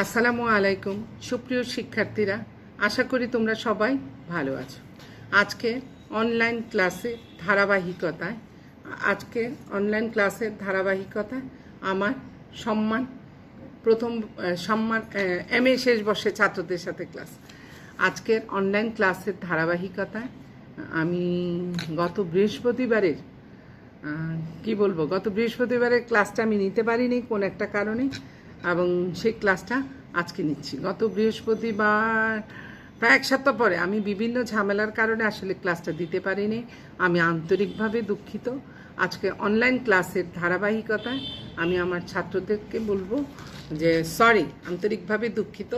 আসসালামু আলাইকুম সুপ্রিয় শিক্ষার্থীরা, আশা করি তোমরা সবাই ভালো আছো। আজকে অনলাইন ক্লাসের ধারাবাহিকতায় আমার সম্মান এমএ শেষ বর্ষের ছাত্রদের সাথে ক্লাস। আজকের অনলাইন ক্লাসের ধারাবাহিকতায় আমি গত বৃহস্পতিবারের ক্লাসটা আমি নিতে পারিনি কোন একটা কারণে, এবং সেই ক্লাসটা আজকে নিচ্ছি। গত বৃহস্পতিবার প্রায় এক সপ্তাহ পরে আমি বিভিন্ন ঝামেলার কারণে আসলে ক্লাসটা দিতে পারিনি। আমি আন্তরিকভাবে দুঃখিত। আজকে অনলাইন ক্লাসের ধারাবাহিকতায় আমি আমার ছাত্রদেরকে বলবো যে আন্তরিকভাবে দুঃখিত।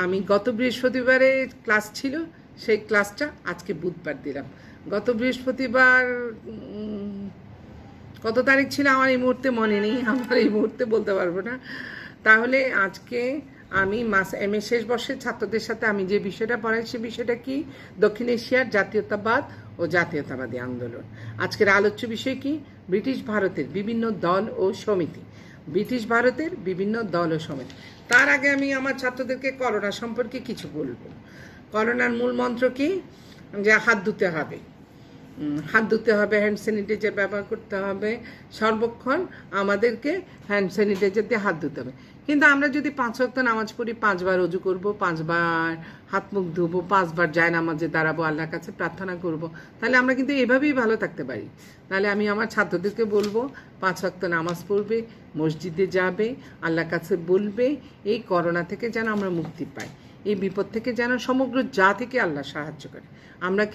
আমি গত বৃহস্পতিবারে ক্লাস ছিল, সেই ক্লাসটা আজকে বুধবার দিলাম। গত বৃহস্পতিবার কত তারিখ ছিল আমার এই মুহূর্তে মনে নেই, আমার এই মুহূর্তে বলতে পারবো না। তাহলে আজকে আমি এমএ শেষ বর্ষের ছাত্রদের সাথে আমি যে বিষয়টা পড়াই সে বিষয়টা কি? দক্ষিণ এশিয়ার জাতীয়তাবাদ ও জাতীয়তাবাদী আন্দোলন। আজকের আলোচ্য বিষয় কি? ব্রিটিশ ভারতের বিভিন্ন দল ও সমিতি। তার আগে আমি আমার ছাত্রদেরকে করোনা সম্পর্কে কিছু বলবো। করোনার মূল মন্ত্র কি? যে হাত ধুতে হবে, হ্যান্ড স্যানিটাইজার ব্যবহার করতে হবে, সর্বক্ষণ আমাদেরকে হ্যান্ড স্যানিটাইজার দিয়ে হাত ধুতে হবে। কিন্তু আমরা যদি 5 ওয়াক্ত নামাজ পড়ি, 5 বার অজু করব, 5 বার হাত মুখ ধুবো, 5 বার জায়নামাজে দাঁড়াবো, আল্লাহর কাছে প্রার্থনা করব, তাহলে আমরা কিন্তু এভাবেই ভালো থাকতে পারি। তাহলে আমি আমার ছাত্রদেরকে বলবো 5 ওয়াক্ত নামাজ পড়বে, মসজিদে যাবে, আল্লাহর কাছে বলবে এই করোনা থেকে যেন আমরা মুক্তি পাই, এই বিপদ থেকে যেন সমগ্র জাতিকে আল্লাহ সাহায্য করে। আমরা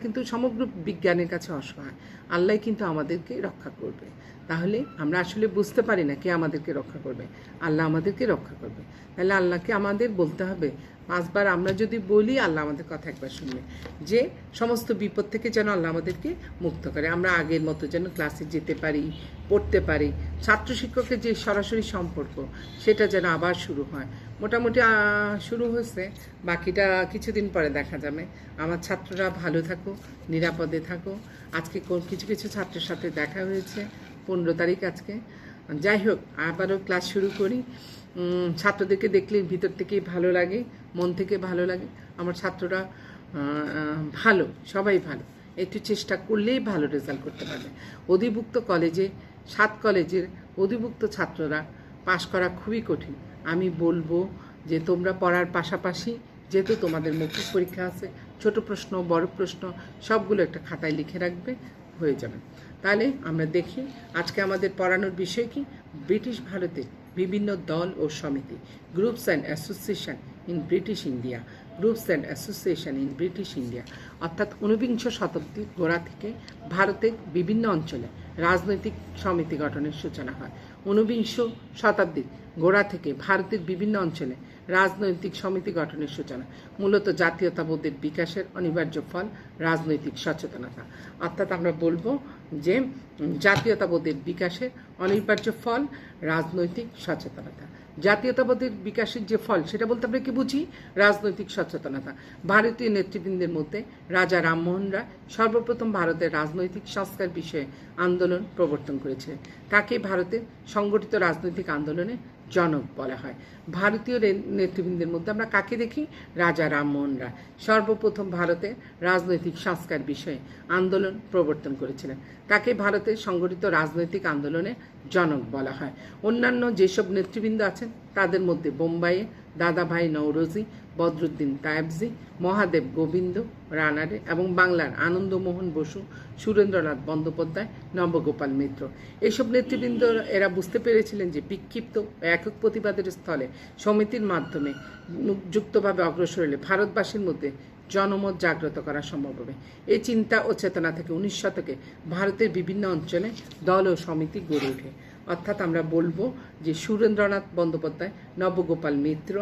কিন্তু সমগ্র বিজ্ঞানের কাছে অসহায়, আল্লাহ কিন্তু আমাদেরকে রক্ষা করবে। তাহলে আমরা আসলে বুঝতে পারি না কে আমাদেরকে রক্ষা করবে, আল্লাহ আমাদেরকে রক্ষা করবে। তাহলে আল্লাহকে আমাদের বলতে হবে 5 বার। আমরা যদি বলি আল্লাহ আমাদের কথা একবার শুনবে, যে সমস্ত বিপদ থেকে যেন আল্লাহ আমাদেরকে মুক্ত করে, আমরা আগের মতো যেন ক্লাসে যেতে পারি, পড়তে পারি, ছাত্র শিক্ষকের যে সরাসরি সম্পর্ক সেটা যেন আবার শুরু হয়। মোটামুটি শুরু হয়েছে, বাকিটা কিছুদিন পরে দেখা যাবে। আমার ছাত্ররা ভালো থাকো, নিরাপদে থাকো। আজকে কিছু কিছু ছাত্রের সাথে দেখা হয়েছে, 15 তারিখ আজকে। যাই হোক, আবারও ক্লাস শুরু করি। ছাত্রদেরকে দেখলে ভিতর থেকেই ভালো লাগে, মন থেকে ভালো লাগে। আমার ছাত্ররা ভালো, সবাই ভালো। একটু চেষ্টা করলেই ভালো রেজাল্ট করতে পারবে। অধিভুক্ত কলেজে 7 কলেজের অধিভুক্ত ছাত্ররা পাশ করা খুবই কঠিন। আমি বলবো যে তোমরা পড়ার পাশাপাশি, যেহেতু তোমাদের মৌখিক পরীক্ষা আছে, ছোট প্রশ্ন বড় প্রশ্ন সবগুলো একটা খাতায় লিখে রাখবে, হয়ে যাবে। তাহলে আমরা দেখি আজকে আমাদের পড়ানোর বিষয় কি? ব্রিটিশ ভারতের বিভিন্ন দল ও সমিতি, groups and association in British India. অর্থাৎ 19বিংশ শতাব্দীর গোড়া থেকে ভারতের বিভিন্ন অঞ্চলে রাজনৈতিক সমিতি গঠনের সূচনা হয়। 19বিংশ শতাব্দীর গোড়া থেকে ভারতের বিভিন্ন অঞ্চলে রাজনৈতিক সমিতি গঠনের সূচনা। মূলত জাতীয়তাবোধের বিকাশের অনিবার্য ফল রাজনৈতিক সচেতনতা। অর্থাৎ আমরা বলবো যে জাতীয়তাবোধের বিকাশের অনিবার্য ফল রাজনৈতিক সচেতনতা। জাতীয়তাবাদের বিকাশের যে ফল সেটা বলতে আমরা কি বুঝি? রাজনৈতিক সচেতনতা। ভারতীয় নেতৃবৃন্দের মধ্যে রাজা রামমোহন রায় সর্বপ্রথম ভারতের রাজনৈতিক সংস্কার বিষয়ে আন্দোলন প্রবর্তন করেছিলেন। তাকে ভারতের সংগঠিত রাজনৈতিক আন্দোলনের জনক বলা হয়। ভারতীয় নেতৃবৃন্দের মধ্যে আমরা কাকে দেখি? রাজা রামমোহন রায় সর্বপ্রথম ভারতের রাজনৈতিক সংস্কার বিষয়ে আন্দোলন প্রবর্তন করেছিলেন। তাকে ভারতের সংগঠিত রাজনৈতিক আন্দোলনের জনক বলা হয়। অন্যান্য যেসব নেতৃবৃন্দ আছেন তাদের মধ্যে বোম্বাইয়ে দাদাভাই নওরোজি, বদরুদ্দিন তায়েবজি, মহাদেব গোবিন্দ রানাডে এবং বাংলার আনন্দমোহন বসু, সুরেন্দ্রনাথ বন্দ্যোপাধ্যায়, নবগোপাল মিত্র। এইসব নেতৃবৃন্দ এরা বুঝতে পেরেছিলেন যে বিক্ষিপ্ত একক প্রতিবাদের স্থলে সমিতির মাধ্যমে যুক্তভাবে অগ্রসর হলে ভারতবাসীর মধ্যে জনমত জাগ্রত করা সম্ভব হবে। এই চিন্তা ও চেতনা থেকে 19 শতকে ভারতের বিভিন্ন অঞ্চলে দল ও সমিতি গড়ে ওঠে। অর্থাৎ আমরা বলবো যে সুরেন্দ্রনাথ বন্দ্যোপাধ্যায়, নবগোপাল মিত্র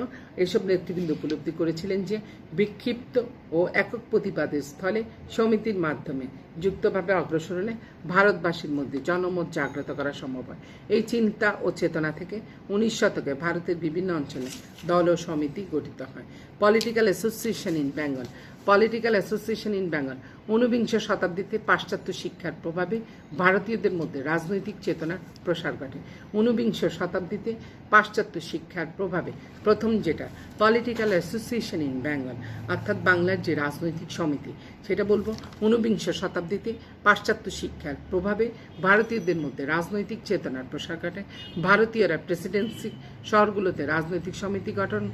এসব নেতৃবৃন্দ উপলব্ধি করেছিলেন যে বিক্ষিপ্ত ও একক প্রতিবাদের স্থলে সমিতির মাধ্যমে যুক্তভাবে অগ্রসর হলে ভারতবাসীর মধ্যে জনমত জাগ্রত করা সম্ভব হয়। এই চিন্তা ও চেতনা থেকে 19 শতকে ভারতের বিভিন্ন অঞ্চলে দল ও সমিতি গঠিত হয়। Political association in Bengal. Political association in Bengal 19বিংশ শতাব্দীতে পাশ্চাত্য শিক্ষার প্রভাবে ভারতীয়দের মধ্যে রাজনৈতিক চেতনার প্রসার ঘটে। 19বিংশ শতাব্দীতে পাশ্চাত্য শিক্ষার প্রভাবে প্রথম যেটা পলিটিক্যাল অ্যাসোসিয়েশন ইন বেঙ্গল, অর্থাৎ বাংলার যে রাজনৈতিক সমিতি, সেটা বলবো 19বিংশ শতাব্দীতে পাশ্চাত্য শিক্ষার প্রভাবে ভারতীয়দের মধ্যে রাজনৈতিক চেতনার প্রসার ঘটে। ভারতীয়রা প্রেসিডেন্সি শহরগুলোতে রাজনৈতিক সমিতি গঠন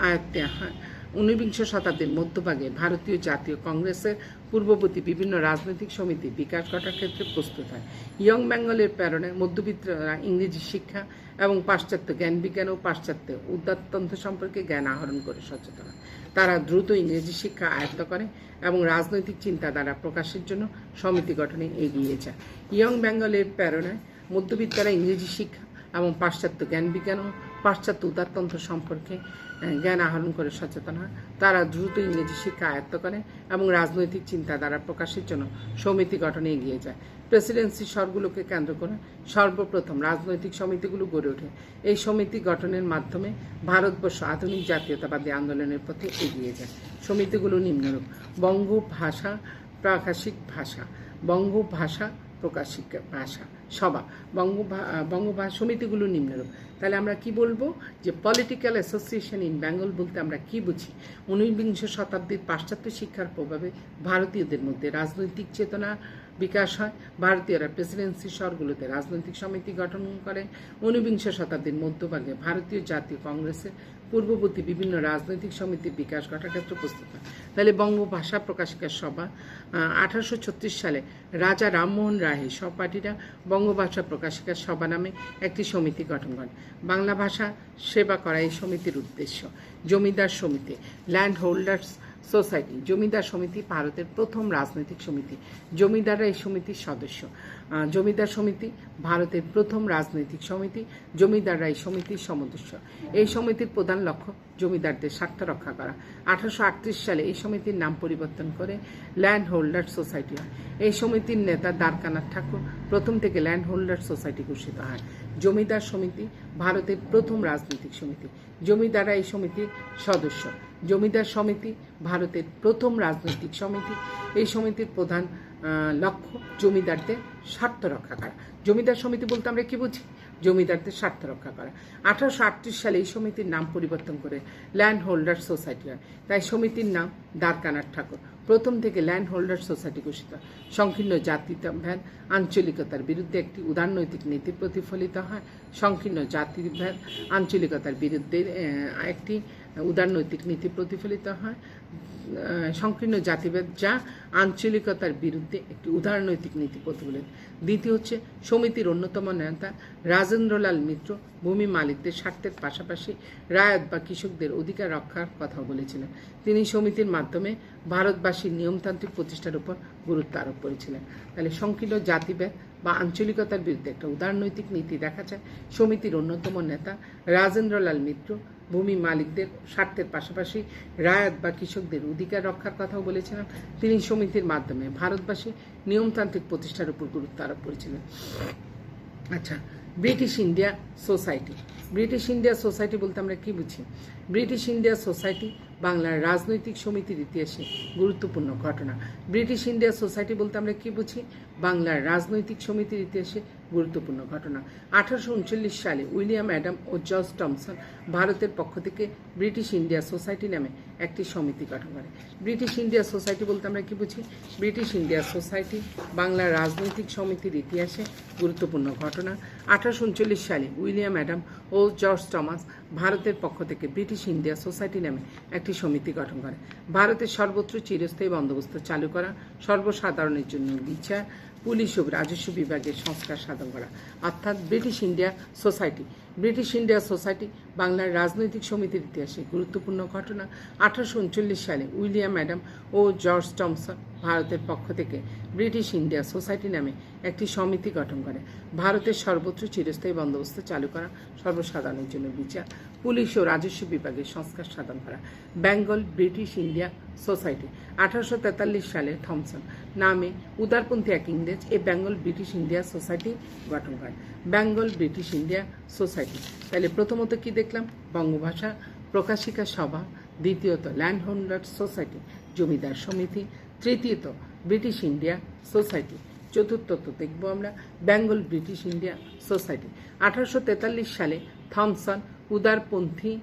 আয়ত্তে হয়। 19বিংশ শতাব্দীর মধ্যভাগে ভারতীয় জাতীয় কংগ্রেসের পূর্ববর্তী বিভিন্ন রাজনৈতিক সমিতির বিকাশ ঘটার ক্ষেত্রে প্রস্তুত হয়। ইয়ং বেঙ্গলের প্রেরণায় মধ্যবিত্তরা ইংরেজি শিক্ষা এবং পাশ্চাত্য জ্ঞান বিজ্ঞান ও পাশ্চাত্য উদ্যাততন্ত্র সম্পর্কে জ্ঞান আহরণ করে সচেতন হয়। তারা দ্রুত ইংরেজি শিক্ষা আয়ত্ত করে এবং রাজনৈতিক চিন্তাধারা প্রকাশের জন্য সমিতি গঠনে এগিয়ে যায়। ইয়ং বেঙ্গলের প্রেরণায় মধ্যবিত্তরা ইংরেজি শিক্ষা এবং পাশ্চাত্য জ্ঞান বিজ্ঞান ও পাশ্চাত্য উদারতন্ত্র সম্পর্কে জ্ঞান আহরণ করে সচেতন হয়। তারা দ্রুত ইংরেজি শিক্ষা আয়ত্ত করে এবং রাজনৈতিক চিন্তাধারা প্রকাশের জন্য সমিতি গঠনে এগিয়ে যায়। প্রেসিডেন্সি শহরগুলোকে কেন্দ্র করে সর্বপ্রথম রাজনৈতিক সমিতিগুলো গড়ে ওঠে। এই সমিতি গঠনের মাধ্যমে ভারতবর্ষ আধুনিক জাতীয়তাবাদী আন্দোলনের পথে এগিয়ে যায়। সমিতিগুলো নিম্নরূপ: বঙ্গ ভাষা প্রাকাশিক ভাষা, বঙ্গ ভাষা প্রকাশিক ভাষা সভা, বঙ্গভাষা সমিতিগুলো নিম্নরূপ। তাহলে আমরা কি বলবো যে পলিটিক্যাল অ্যাসোসিয়েশন ইন বেঙ্গল বলতে আমরা কি বুঝি? 19বিংশ শতাব্দীর পাশ্চাত্য শিক্ষার প্রভাবে ভারতীয়দের মধ্যে রাজনৈতিক চেতনা বিকাশ হয়। ভারতীয়রা প্রেসিডেন্সি শহরগুলোতে রাজনৈতিক সমিতি গঠন করে। 19বিংশ শতাব্দীর মধ্যভাগে ভারতীয় জাতীয় কংগ্রেসের পূর্ববর্তী বিভিন্ন রাজনৈতিক সমিতির বিকাশ ঘটার ক্ষেত্রে প্রস্তুত হয়। তাহলে বঙ্গভাষা প্রকাশিকার সভা 1836 সালে রাজা রামমোহন রায়ের সহপাঠীরা বঙ্গভাষা প্রকাশিকার সভা নামে একটি সমিতি গঠন করেন। বাংলা ভাষা সেবা করা এই সমিতির উদ্দেশ্য। জমিদার সমিতি, ল্যান্ড হোল্ডার্স সোসাইটি। জমিদার সমিতি ভারতের প্রথম রাজনৈতিক সমিতি। জমিদাররা এই সমিতির সদস্য। জমিদার সমিতি ভারতের প্রথম রাজনৈতিক সমিতি। জমিদাররা এই সমিতির সদস্য। এই সমিতির প্রধান লক্ষ্য জমিদারদের স্বার্থ রক্ষা করা। 1838 সালে এই সমিতির নাম পরিবর্তন করে ল্যান্ড হোল্ডার সোসাইটি হয়। এই সমিতির নেতা দ্বারকানাথ ঠাকুর প্রথম থেকে ল্যান্ড হোল্ডার সোসাইটি ঘোষিত হয়। জমিদার সমিতি ভারতের প্রথম রাজনৈতিক সমিতি। জমিদাররা এই সমিতির সদস্য। জমিদার সমিতি ভারতের প্রথম রাজনৈতিক সমিতি। এই সমিতির প্রধান লক্ষ্য জমিদারদের স্বার্থ রক্ষা করা। জমিদার সমিতি বলতে আমরা কি বুঝি? জমিদারদের স্বার্থ রক্ষা করা। 1838 সালে এই সমিতির নাম পরিবর্তন করে ল্যান্ড হোল্ডার সোসাইটি হয়। তাই সমিতির নাম দ্বারকানাথ ঠাকুর। প্রথম থেকে ল্যান্ড হোল্ডার সোসাইটি ঘোষিত। সংকীর্ণ জাতিভেদ আঞ্চলিকতার বিরুদ্ধে একটি উদারনৈতিক নীতি প্রতিফলিত হয়। সংকীর্ণ জাতিভেদ আঞ্চলিকতার বিরুদ্ধে একটি উদারনৈতিক নীতি প্রতিফলিত হয়। সংকীর্ণ জাতিভেদ যা আঞ্চলিকতার বিরুদ্ধে একটি উদারনৈতিক নীতি প্রতিফলিত। দ্বিতীয় হচ্ছে সমিতির অন্যতম নেতা রাজেন্দ্রলাল মিত্র ভূমি মালিকদের স্বার্থের পাশাপাশি রায়ত বা কৃষকদের অধিকার রক্ষার কথা বলেছিলেন। তিনি সমিতির মাধ্যমে ভারতবাসীর নিয়মতান্ত্রিক প্রতিষ্ঠার উপর গুরুত্ব আরোপ করেছিলেন। তাহলে সংকীর্ণ জাতিভেদ বা আঞ্চলিকতার বিরুদ্ধে একটা উদারনৈতিক নীতি দেখা যায়। সমিতির অন্যতম নেতা রাজেন্দ্রলাল মিত্র ভূমি মালিকদের স্বার্থের পাশাপাশি রায়ত বা কৃষকদের অধিকার রক্ষার কথাও বলেছিলেন। তিনি সমিতির মাধ্যমে ভারতবাসী নিয়মতান্ত্রিক প্রতিষ্ঠার উপর গুরুত্ব আরোপ করেছিলেন। আচ্ছা, British India society. British India society বলতে আমরা কি বুঝি? ব্রিটিশ ইন্ডিয়া সোসাইটি বাংলার রাজনৈতিক সমিতির ইতিহাসে গুরুত্বপূর্ণ ঘটনা। ব্রিটিশ ইন্ডিয়া সোসাইটি বলতে আমরা কি বুঝি? বাংলার রাজনৈতিক সমিতির ইতিহাসে গুরুত্বপূর্ণ ঘটনা। 1839 সালে উইলিয়াম অ্যাডাম ও জর্জ টমসন ভারতের পক্ষ থেকে ব্রিটিশ ইন্ডিয়া সোসাইটি নামে একটি সমিতি গঠন করে। ব্রিটিশ ইন্ডিয়া সোসাইটি বলতে আমরা কি বুঝি? ব্রিটিশ ইন্ডিয়া সোসাইটি বাংলার রাজনৈতিক সমিতির ইতিহাসে গুরুত্বপূর্ণ ঘটনা। 1839 সালে উইলিয়াম অ্যাডাম ও জর্জ টমাস ভারতের পক্ষ থেকে ব্রিটিশ ইন্ডিয়া সোসাইটি নামে একটি সমিতি গঠন করে। ভারতের সর্বত্র চিরস্থায়ী বন্দোবস্ত চালু করা, সর্বসাধারণের জন্য বিচার, পুলিশ ও রাজস্ব বিভাগের সংস্কার সাধন করা, অর্থাৎ British India society. British India society বাংলার রাজনৈতিক সমিতির ইতিহাসে গুরুত্বপূর্ণ ঘটনা। 1839 সালে উইলিয়াম অ্যাডাম ও জর্জ টমসন ভারতের পক্ষ থেকে ব্রিটিশ ইন্ডিয়া সোসাইটি নামে একটি সমিতি গঠন করে। ভারতের সর্বোচ্চ চিরস্থায়ী বন্দোবস্ত চালু করা, সর্বসাধারণের জন্য বিচার, পুলিশ ও রাজস্ব বিভাগের সংস্কার সাধন করা। বেঙ্গল ব্রিটিশ ইন্ডিয়া সোসাইটি 1843 সালে থমসন নামে উদারপন্থী এক ইংরেজ এই বেঙ্গল ব্রিটিশ ইন্ডিয়া সোসাইটি গঠন করে। বেঙ্গল ব্রিটিশ ইন্ডিয়া সোসাইটি, তাহলে প্রথমত কি দেখলাম, বঙ্গভাষা প্রকাশিকা সভা, দ্বিতীয়ত ল্যান্ড হোল্ডার সোসাইটি জমিদার সমিতি, তৃতীয়ত ব্রিটিশ ইন্ডিয়া সোসাইটি, চতুর্থত দেখব আমরা বেঙ্গল ব্রিটিশ ইন্ডিয়া সোসাইটি। 1843 সালে থমসন উদারপন্থী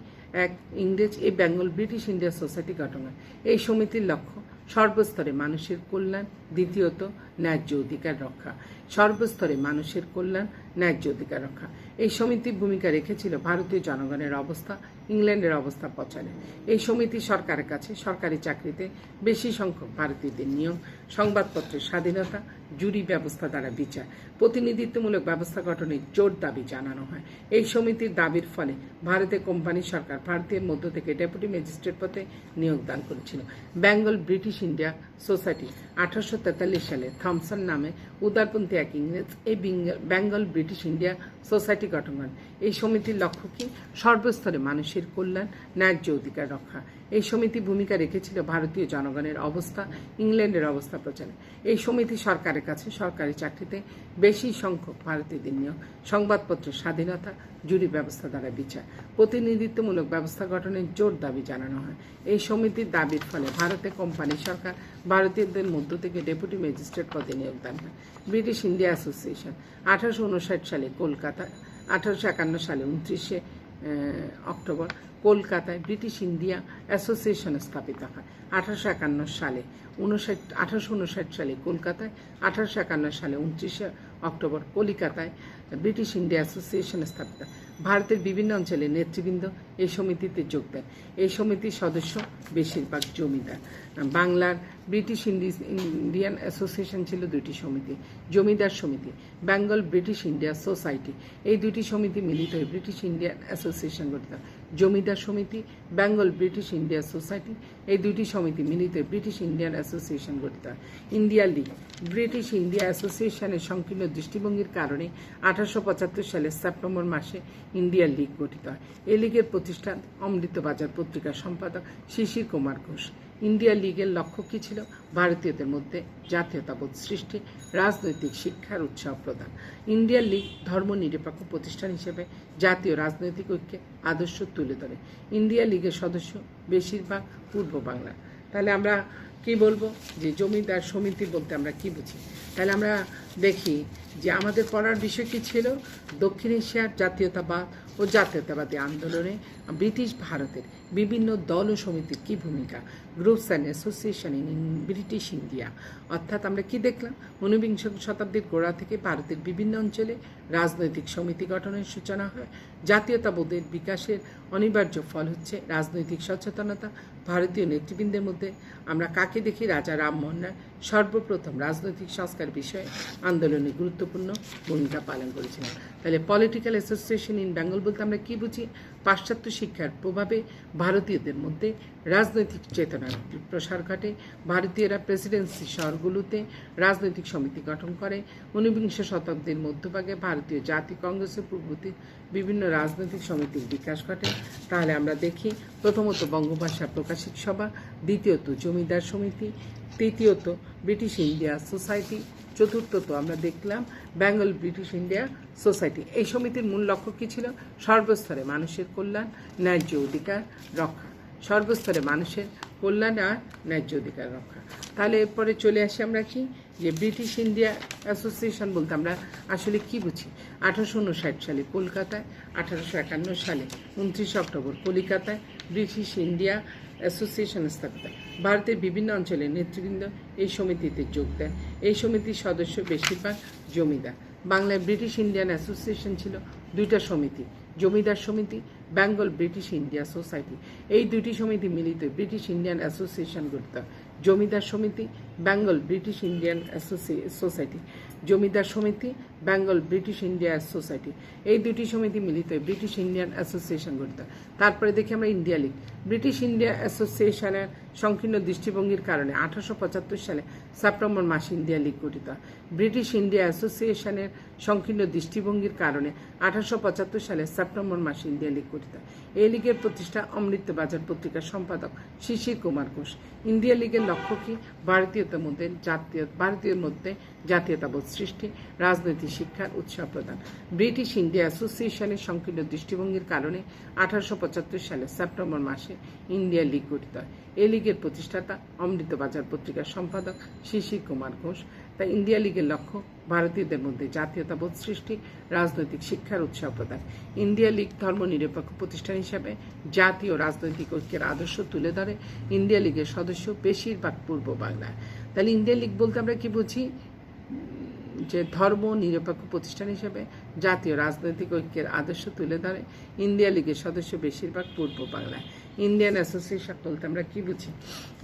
এক ইংরেজ এই বেঙ্গল ব্রিটিশ ইন্ডিয়া সোসাইটি গঠন হয়। এই সমিতির লক্ষ্য সর্বস্তরে মানুষের কল্যাণ, দ্বিতীয়ত ন্যায্য অধিকার রক্ষা। সর্বস্তরে মানুষের কল্যাণ, ন্যায্য অধিকার রক্ষা। এই সমিতি ভূমিকা রেখেছিল ভারতীয় জনগণের অবস্থা, ইংল্যান্ডের অবস্থা পৌঁছানো। এই সমিতি সরকারের কাছে সরকারি চাকরিতে বেশি সংখ্যক ভারতীয়দের নিয়োগ, সংবাদপত্রের স্বাধীনতা, জুরি ব্যবস্থা দ্বারা বিচার, প্রতিনিধিত্বমূলক ব্যবস্থা গঠনের জোর দাবি জানানো হয়। এই সমিতির দাবির ফলে ভারতে কোম্পানি সরকার ভারতীয়ের মধ্য থেকে ডেপুটি ম্যাজিস্ট্রেট পদে নিয়োগ দান করেছিল। বেঙ্গল ব্রিটিশ ইন্ডিয়া সোসাইটি 1843 সালে থমসন নামে উদারপন্থী এক ইংরেজ এই বেঙ্গল ব্রিটিশ ইন্ডিয়া সোসাইটি গঠন করেন। এই সমিতির লক্ষ্য কি? সর্বস্তরে মানুষের কল্যাণ, ন্যায্য অধিকার রক্ষা। এই সমিতি ভূমিকা রেখেছিল ভারতীয় জনগণের অবস্থা, ইংল্যান্ডের অবস্থা প্রচারে। এই সমিতি সরকারের কাছে সরকারি চাকরিতে বেশি সংখ্যক ভারতীয়দের নিয়োগ, সংবাদপত্রের স্বাধীনতা, জুরি ব্যবস্থা দ্বারা বিচার, প্রতিনিধিত্বমূলক ব্যবস্থা গঠনের জোর দাবি জানানো হয়। এই সমিতির দাবির ফলে ভারতে কোম্পানি সরকার ভারতীয়দের মধ্য থেকে ডেপুটি ম্যাজিস্ট্রেট পদে নিয়োগ দান হয়। ব্রিটিশ ইন্ডিয়া অ্যাসোসিয়েশন 1859 সালে কলকাতা, 1851 সালে 29 অক্টোবর কলকাতায় ব্রিটিশ ইন্ডিয়া অ্যাসোসিয়েশন স্থাপিত হয়। 1851 সালে 1859 সালে কলকাতায়, 1851 সালে 29 অক্টোবর কলিকাতায় ব্রিটিশ ইন্ডিয়া অ্যাসোসিয়েশন স্থাপিত। ভারতের বিভিন্ন অঞ্চলের নেতৃবৃন্দ এই সমিতিতে যোগ দেন। এই সমিতির সদস্য বেশিরভাগ জমিদার। বাংলার ব্রিটিশ ইন্ডিয়ান অ্যাসোসিয়েশন ছিল দুটি সমিতি, জমিদার সমিতি, বেঙ্গল ব্রিটিশ ইন্ডিয়া সোসাইটি। এই দুটি সমিতি মিলিত হয়ে ব্রিটিশ ইন্ডিয়ান অ্যাসোসিয়েশন গঠিত। জমিদার সমিতি, বেঙ্গল ব্রিটিশ ইন্ডিয়া সোসাইটি, এই দুটি সমিতি মিলিত হয়ে ব্রিটিশ ইন্ডিয়ান অ্যাসোসিয়েশন গঠিত হয়। ইন্ডিয়া লীগ ব্রিটিশ ইন্ডিয়া অ্যাসোসিয়েশনের সংকীর্ণ দৃষ্টিভঙ্গির কারণে 1875 সালের সেপ্টেম্বর মাসে ইন্ডিয়া লীগ গঠিত হয়। এই লীগের প্রতিষ্ঠান অমৃতবাজার পত্রিকার সম্পাদক শিশির কুমার ঘোষ। ইন্ডিয়া লীগের লক্ষ্য কী ছিল? ভারতীয়দের মধ্যে জাতীয়তাবোধ সৃষ্টি, রাজনৈতিক শিক্ষার উৎসাহ প্রদান। ইন্ডিয়া লীগ ধর্মনিরপেক্ষ প্রতিষ্ঠান হিসেবে জাতীয় রাজনৈতিক ঐক্যের আদর্শ তুলে ধরে। ইন্ডিয়া লীগের সদস্য বেশিরভাগ পূর্ব বাংলা। তাহলে আমরা কি বলবো যে জমিদার সমিতি বলতে আমরা কি বুঝি? তাহলে আমরা দেখি যে আমাদের পড়ার বিষয় কি ছিল? দক্ষিণ এশিয়ার জাতীয়তাবাদ ও জাতীয়তাবাদী আন্দোলনে ব্রিটিশ ভারতের বিভিন্ন দল ও সমিতির কী ভূমিকা, groups and association in British India. অর্থাৎ আমরা কি দেখলাম? 19বিংশ শতাব্দীর গোড়া থেকে ভারতের বিভিন্ন অঞ্চলে রাজনৈতিক সমিতি গঠনের সূচনা হয়। জাতীয়তাবোধের বিকাশের অনিবার্য ফল হচ্ছে রাজনৈতিক সচেতনতা। ভারতীয় নেতৃবৃন্দের মধ্যে আমরা কাকে দেখি? রাজা রামমোহন রায় সর্বপ্রথম রাজনৈতিক সংস্কার বিষয়ে আন্দোলনে গুরুত্বপূর্ণ ভূমিকা পালন করেছিলেন। তাহলে পলিটিক্যাল অ্যাসোসিয়েশন ইন বেঙ্গল বলতে আমরা কি বুঝি? পাশ্চাত্য শিক্ষার প্রভাবে ভারতীয়দের মধ্যে রাজনৈতিক চেতনার প্রসার ঘটে। ভারতীয়রা প্রেসিডেন্সি শহরগুলোতে রাজনৈতিক সমিতি গঠন করে। 19বিংশ শতাব্দীর মধ্যভাগে ভারতীয় জাতীয় কংগ্রেসের পূর্ববর্তী বিভিন্ন রাজনৈতিক সমিতির বিকাশ ঘটে। তাহলে আমরা দেখি প্রথমত বঙ্গভাষা প্রকাশিক সভা, দ্বিতীয়ত জমিদার সমিতি, তৃতীয়ত ব্রিটিশ ইন্ডিয়া সোসাইটি, চতুর্থত আমরা দেখলাম বেঙ্গল ব্রিটিশ ইন্ডিয়া সোসাইটি। এই সমিতির মূল লক্ষ্য কী ছিল? সর্বস্তরে মানুষের কল্যাণ, ন্যায্য অধিকার রক্ষা। সর্বস্তরে মানুষের কল্যাণ আর ন্যায্য অধিকার রক্ষা। তাহলে এরপরে চলে আসি আমরা কি যে ব্রিটিশ ইন্ডিয়া অ্যাসোসিয়েশন বলতে আমরা আসলে কি বুঝি? 1859 সালে কলকাতায়, 1851 সালে 29 অক্টোবর কলিকাতায় ব্রিটিশ ইন্ডিয়া অ্যাসোসিয়েশন স্থাপিত। ভারতের বিভিন্ন অঞ্চলের নেতৃবৃন্দ এই সমিতিতে যোগ দেন। এই সমিতির সদস্য বেশিরভাগ জমিদার। বাংলায় ব্রিটিশ ইন্ডিয়ান অ্যাসোসিয়েশন ছিল দুইটা সমিতি, জমিদার সমিতি, বেঙ্গল ব্রিটিশ ইন্ডিয়া সোসাইটি। এই দুটি সমিতি মিলিত ব্রিটিশ ইন্ডিয়ান অ্যাসোসিয়েশন গঠিত। জমিদার সমিতি বেঙ্গল ব্রিটিশ ইন্ডিয়ান সোসাইটি, জমিদার সমিতি, বেঙ্গল ব্রিটিশ ইন্ডিয়া সোসাইটি, এই দুটি সমিতি মিলিত হয়ে ব্রিটিশ ইন্ডিয়ান অ্যাসোসিয়েশন গঠিত। তারপরে দেখি আমরা ইন্ডিয়া লীগ। ব্রিটিশ ইন্ডিয়া অ্যাসোসিয়েশনের সংকীর্ণ দৃষ্টিভঙ্গির কারণে 1875 সালে সেপ্টেম্বর মাসে ইন্ডিয়া লীগ গঠিত হয়। ব্রিটিশ ইন্ডিয়া অ্যাসোসিয়েশনের সংকীর্ণ দৃষ্টিভঙ্গির কারণে 1875 সালে সেপ্টেম্বর মাসে ইন্ডিয়া লীগ গঠিত হয়। এই লীগের প্রতিষ্ঠা অমৃত বাজার পত্রিকার সম্পাদক শিশির কুমার ঘোষ। ইন্ডিয়া লীগের লক্ষ্য কি? ভারতীয়দের মধ্যে জাতীয়তাবোধ সৃষ্টি, রাজনৈতিক শিক্ষার উৎসাহ প্রদান। ব্রিটিশ ইন্ডিয়া অ্যাসোসিয়েশনের সংকীর্ণ দৃষ্টিভঙ্গির কারণে 1875 সালে সেপ্টেম্বর মাসে ইন্ডিয়া লীগ গঠিত হয়। এই লীগের প্রতিষ্ঠাতা অমৃত বাজার পত্রিকার সম্পাদক শিশির কুমার ঘোষ। তাই ইন্ডিয়া লীগের লক্ষ্য ভারতীয়দের মধ্যে জাতীয়তাবোধ সৃষ্টি, রাজনৈতিক শিক্ষার উৎসাহ প্রদান। ইন্ডিয়া লীগ ধর্মনিরপেক্ষ প্রতিষ্ঠান হিসাবে জাতীয় রাজনৈতিক ঐক্যের আদর্শ তুলে ধরে। ইন্ডিয়া লীগের সদস্য বেশিরভাগ পূর্ব বাংলায়। তাহলে ইন্ডিয়া লীগ বলতে আমরা কি বুঝি? যে ধর্ম নিরপেক্ষ প্রতিষ্ঠান হিসেবে জাতীয় রাজনৈতিক ঐক্যের আদর্শ তুলে ধরে। ইন্ডিয়া লীগের সদস্য বেশিরভাগ পূর্ব বাংলায়। ইন্ডিয়ান অ্যাসোসিয়েশন বলতে আমরা কি বুঝি?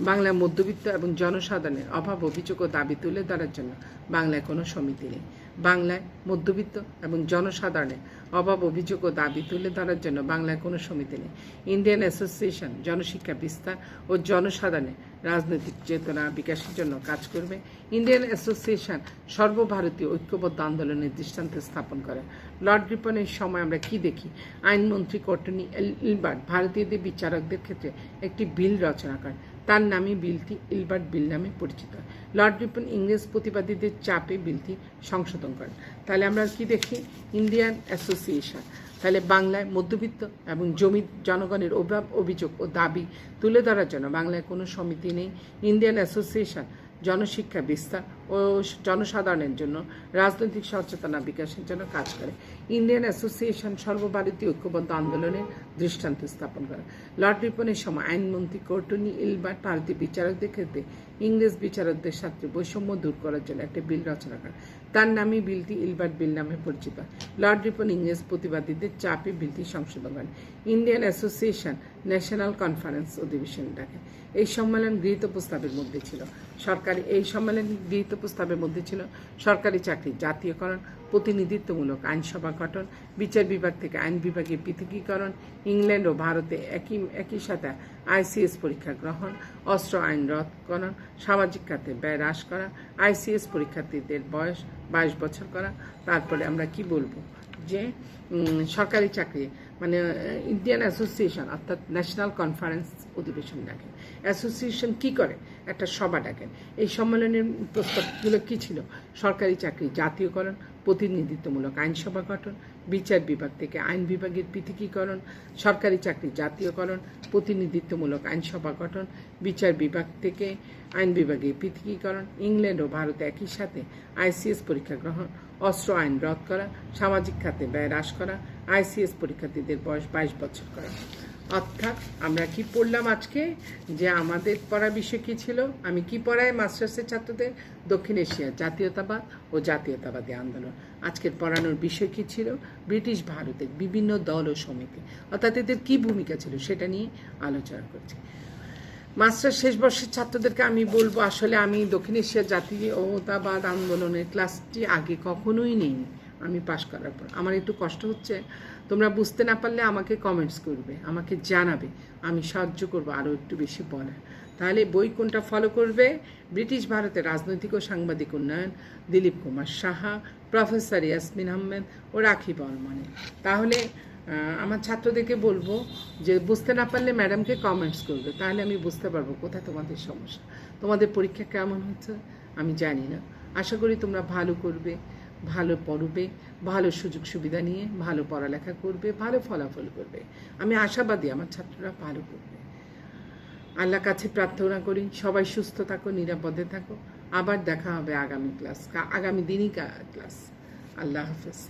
বাংলায় মধ্যবিত্ত এবং জনসাধারণের অভাব, অভিযোগ ও দাবি তুলে ধরার জন্য বাংলায় কোনো সমিতি নেই। বাংলায় মধ্যবিত্ত এবং জনসাধারণের অভাব, অভিযোগ ও দাবি তুলে ধরার জন্য বাংলায় কোনো সমিতি নেই। ইন্ডিয়ান অ্যাসোসিয়েশন জনশিক্ষা বিস্তার ও জনসাধারণের রাজনৈতিক চেতনা বিকাশের জন্য কাজ করবে। ইন্ডিয়ান অ্যাসোসিয়েশন সর্বভারতীয় ঐক্যবদ্ধ আন্দোলনের দৃষ্টান্ত স্থাপন করে। লর্ড রিপনের সময় আমরা কি দেখি? আইনমন্ত্রী কর্টনি ইলবার্ট ভারতীয়দের বিচারকদের ক্ষেত্রে একটি বিল রচনা করেন। তার নামে বিলটি ইলবার্ট বিল নামে পরিচিত। লর্ড রিপন ইংরেজ প্রতিবাদীদের চাপে বিলটি সংশোধন করেন। তাহলে আমরা কি দেখি? ইন্ডিয়ান অ্যাসোসিয়েশন তাহলে বাংলায় মধ্যবিত্ত এবং জনগণের অভাব, অভিযোগ ও দাবি তুলে ধরার জন্য বাংলায় কোনো সমিতি নেই। ইন্ডিয়ান অ্যাসোসিয়েশন জনশিক্ষা বিস্তার ও জনসাধারণের জন্য রাজনৈতিক সচেতনতা বিকাশের জন্য কাজ করে। ইন্ডিয়ান অ্যাসোসিয়েশন সর্বভারতীয় ঐক্যবদ্ধ আন্দোলনের দৃষ্টান্ত স্থাপন করে। লর্ড রিপনের সময় আইনমন্ত্রী কর্টনি ইলবার্ট ভারতীয় বিচারকদের ক্ষেত্রে ইংরেজ বিচারকদের সাথে বৈষম্য দূর করার জন্য একটা বিল রচনা করেন। তার নামে বিলটি ইলবার্ট বিল নামে পরিচিত। লর্ড রিপন ইংরেজ প্রতিবাদীদের চাপে বিলটি সংশোধন করেন। ইন্ডিয়ান অ্যাসোসিয়েশন ন্যাশনাল কনফারেন্স অধিবেশন ডাকে। এই সম্মেলন গৃহীত প্রস্তাবের মধ্যে ছিল সরকারি চাকরির জাতীয়করণ, প্রতিনিধিত্বমূলক আইনসভা গঠন, বিচার বিভাগ থেকে আইন বিভাগের পৃথকীকরণ, ইংল্যান্ড ও ভারতে একই সাথে আইসিএস পরীক্ষা গ্রহণ, অস্ত্র আইন রদকরণ, সামাজিক খাতে ব্যয় হ্রাস করা, আইসিএস পরীক্ষার্থীদের বয়স 22 বছর করা। তারপরে আমরা কি বলবো? যে সরকারি চাকরি মানে ইন্ডিয়ান অ্যাসোসিয়েশন অর্থাৎ ন্যাশনাল কনফারেন্স অধিবেশন ডাকেন। অ্যাসোসিয়েশন কি করে? একটা সভা ডাকেন। এই সম্মেলনের প্রস্তাবগুলো কি ছিল? সরকারি চাকরি জাতীয়করণ, প্রতিনিধিত্বমূলক আইনসভা গঠন, বিচার বিভাগ থেকে আইন বিভাগের পৃথকীকরণ, সরকারি চাকরি জাতীয়করণ, প্রতিনিধিত্বমূলক আইনসভা গঠন, বিচার বিভাগ থেকে আইন বিভাগের পৃথকীকরণ, ইংল্যান্ড ও ভারতে একই সাথে আইসিএস পরীক্ষা গ্রহণ, অস্ত্র আইন রদ করা, সামাজিক খাতে ব্যয় হ্রাস করা, আইসিএস পরীক্ষার্থীদের বয়স 22 বছর করা। অর্থাৎ আমরা কি পড়লাম আজকে? যে আমাদের পড়ার বিষয় কী ছিল? আমি কি পড়াই মাস্টার্সের ছাত্রদের? দক্ষিণ এশিয়ার জাতীয়তাবাদ ও জাতীয়তাবাদী আন্দোলন। আজকের পড়ানোর বিষয় কী ছিল? ব্রিটিশ ভারতের বিভিন্ন দল ও সমিতি অর্থাৎ এদের কী ভূমিকা ছিল সেটা নিয়ে আলোচনা করছি। মাস্টার শেষ বর্ষের ছাত্রদেরকে আমি বলবো, আসলে আমি দক্ষিণ এশিয়ার জাতীয়তাবাদ আন্দোলনের ক্লাসটি আগে কখনোই নেইনি। আমি পাশ করার পর আমার একটু কষ্ট হচ্ছে। তোমরা বুঝতে না পারলে আমাকে কমেন্টস করবে, আমাকে জানাবে, আমি সাহায্য করবো আরও একটু বেশি বলার। তাহলে বই কোনটা ফলো করবে? ব্রিটিশ ভারতের রাজনৈতিক ও সাংবাদিক উন্নয়ন, দিলীপ কুমার সাহা, প্রফেসর ইয়াসমিন আহমেদ ও রাখি বর্মনের। তাহলে আমার ছাত্রদেরকে বলবো যে বুঝতে না পারলে ম্যাডামকে কমেন্টস করবে, তাহলে আমি বুঝতে পারবো কোথায় তোমাদের সমস্যা। তোমাদের পরীক্ষা কেমন হচ্ছে আমি জানি না। আশা করি তোমরা ভালো করবে, ভালো পড়বে, ভালো সুযোগ সুবিধা নিয়ে ভালো পড়ালেখা করবে, ভালো ফলাফল করবে। আমি আশাবাদী আমার ছাত্ররা ভালো করবে। আল্লাহর কাছে প্রার্থনা করি সবাই সুস্থ থাকো, নিরাপদে থাকো। আবার দেখা হবে আগামী দিনই ক্লাস। আল্লাহ হাফেজ।